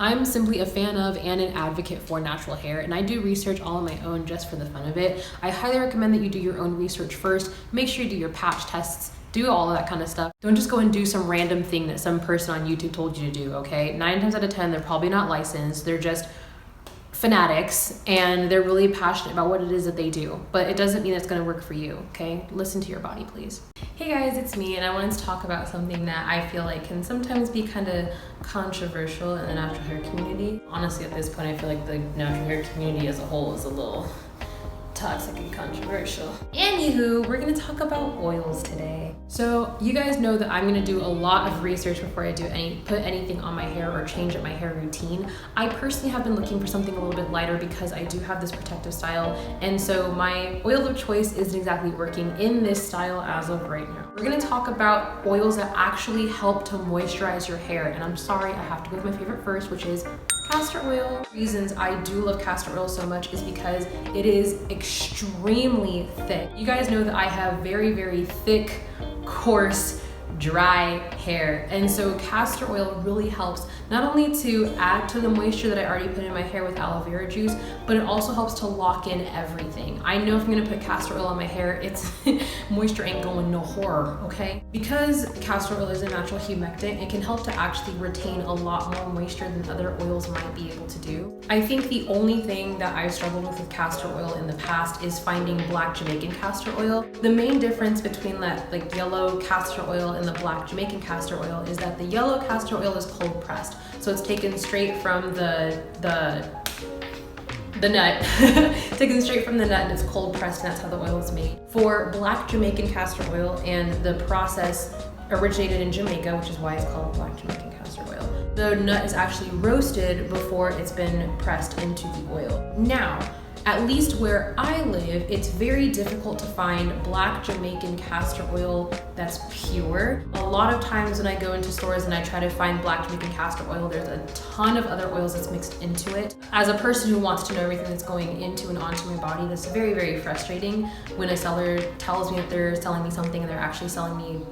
I'm simply a fan of and an advocate for natural hair, and I do research all on my own just for the fun of it. I highly recommend that you do your own research first. Make sure you do your patch tests, do all of that kind of stuff. Don't just go and do some random thing that some person on YouTube told you to do, okay? 9 times out of 10, they're probably not licensed. They're just fanatics, and they're really passionate about what it is that they do, but it doesn't mean it's going to work for you, okay? Listen to your body, please. Hey guys, it's me, and I wanted to talk about something that I feel like can sometimes be kind of controversial in the natural hair community. Honestly, at this point, I feel like the natural hair community as a whole is a little toxic and controversial. Anywho, we're gonna talk about oils today. So you guys know that I'm gonna do a lot of research before I do put anything on my hair or change up my hair routine. I personally have been looking for something a little bit lighter because I do have this protective style, and so my oil of choice isn't exactly working in this style as of right now. We're gonna talk about oils that actually help to moisturize your hair, and I'm sorry, I have to go with my favorite first, which is castor oil. Reasons I do love castor oil so much is because it is extremely thick. You guys know that I have very, very thick, coarse, dry hair, and so castor oil really helps not only to add to the moisture that I already put in my hair with aloe vera juice, but it also helps to lock in everything. I know if I'm gonna put castor oil on my hair, it's moisture ain't going no horror, okay? Because castor oil is a natural humectant, it can help to actually retain a lot more moisture than other oils might be able to do. I think the only thing that I've struggled with castor oil in the past is finding black Jamaican castor oil. The main difference between that like yellow castor oil and the black Jamaican castor oil is that the yellow castor oil is cold pressed. So it's taken straight from the nut, taken straight from the nut, and it's cold pressed, and that's how the oil is made. For black Jamaican castor oil, and the process originated in Jamaica, which is why it's called black Jamaican castor oil, the nut is actually roasted before it's been pressed into the oil. Now, at least where I live, it's very difficult to find black Jamaican castor oil that's pure. A lot of times when I go into stores and I try to find black Jamaican castor oil, there's a ton of other oils that's mixed into it. As a person who wants to know everything that's going into and onto my body, that's very, very frustrating when a seller tells me that they're selling me something and they're actually selling me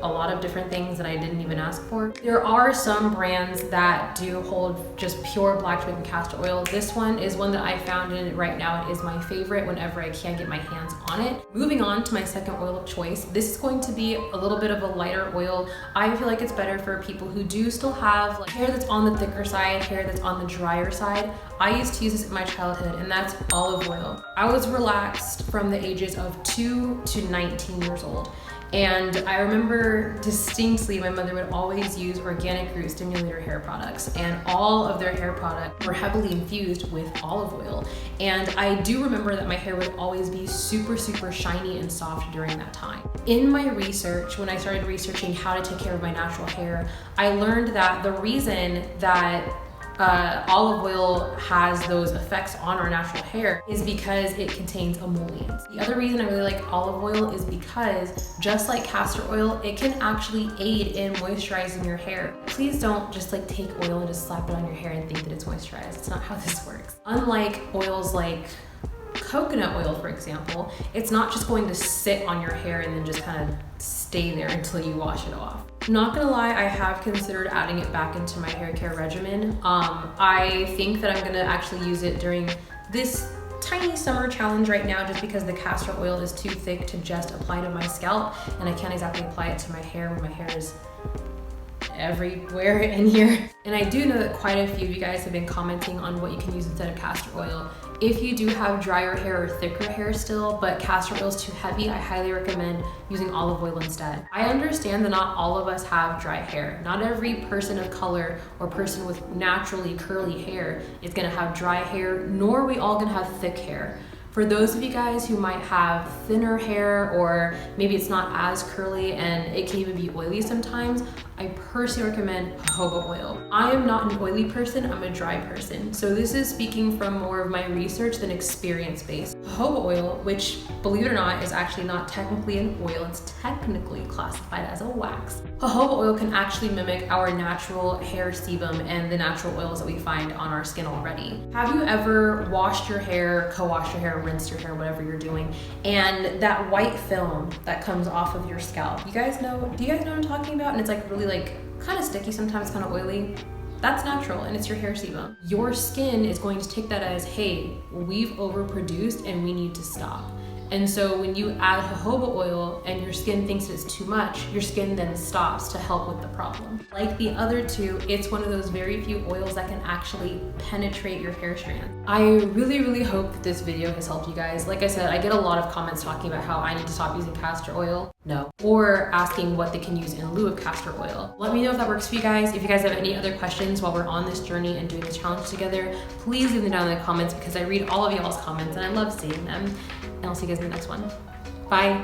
a lot of different things that I didn't even ask for. There are some brands that do hold just pure black Jamaican castor oil. This one is one that I found, and right now it is my favorite whenever I can get my hands on it. Moving on to my second oil of choice. This is going to be a little bit of a lighter oil. I feel like it's better for people who do still have like hair that's on the thicker side, hair that's on the drier side. I used to use this in my childhood, and that's olive oil. I was relaxed from the ages of 2 to 19 years old. And I remember distinctly my mother would always use organic root stimulator hair products, and all of their hair products were heavily infused with olive oil. And I do remember that my hair would always be super, super shiny and soft during that time. In my research, when I started researching how to take care of my natural hair, I learned that the reason that olive oil has those effects on our natural hair is because it contains emollients. The other reason I really like olive oil is because just like castor oil, it can actually aid in moisturizing your hair. Please don't just like take oil and just slap it on your hair and think that it's moisturized. It's not how this works. Unlike oils like coconut oil, for example, it's not just going to sit on your hair and then just kind of stay there until you wash it off. Not gonna lie, I have considered adding it back into my hair care regimen. I think that I'm gonna actually use it during this tiny summer challenge right now, just because the castor oil is too thick to just apply to my scalp, and I can't exactly apply it to my hair when my hair is everywhere in here. And I do know that quite a few of you guys have been commenting on what you can use instead of castor oil. If you do have drier hair or thicker hair still, but castor oil is too heavy, I highly recommend using olive oil instead. I understand that not all of us have dry hair. Not every person of color or person with naturally curly hair is gonna have dry hair, nor are we all gonna have thick hair. For those of you guys who might have thinner hair, or maybe it's not as curly and it can even be oily sometimes, I personally recommend jojoba oil. I am not an oily person, I'm a dry person. So this is speaking from more of my research than experience based. Jojoba oil, which believe it or not is actually not technically an oil, it's technically classified as a wax. Jojoba oil can actually mimic our natural hair sebum and the natural oils that we find on our skin already. Have you ever washed your hair, co-washed your hair, rinsed your hair, whatever you're doing, and that white film that comes off of your scalp? Do you guys know what I'm talking about? And it's like really like kind of sticky, sometimes kind of oily. That's natural and it's your hair sebum. Your skin is going to take that as, hey, we've overproduced and we need to stop. And so when you add jojoba oil and your skin thinks it's too much, your skin then stops to help with the problem. Like the other two, it's one of those very few oils that can actually penetrate your hair strand. I really hope that this video has helped you guys. Like I said, I get a lot of comments talking about how I need to stop using castor oil. No. Or asking what they can use in lieu of castor oil. Let me know if that works for you guys. If you guys have any other questions while we're on this journey and doing this challenge together, please leave them down in the comments because I read all of y'all's comments and I love seeing them. And I'll see you guys in the next one. Bye.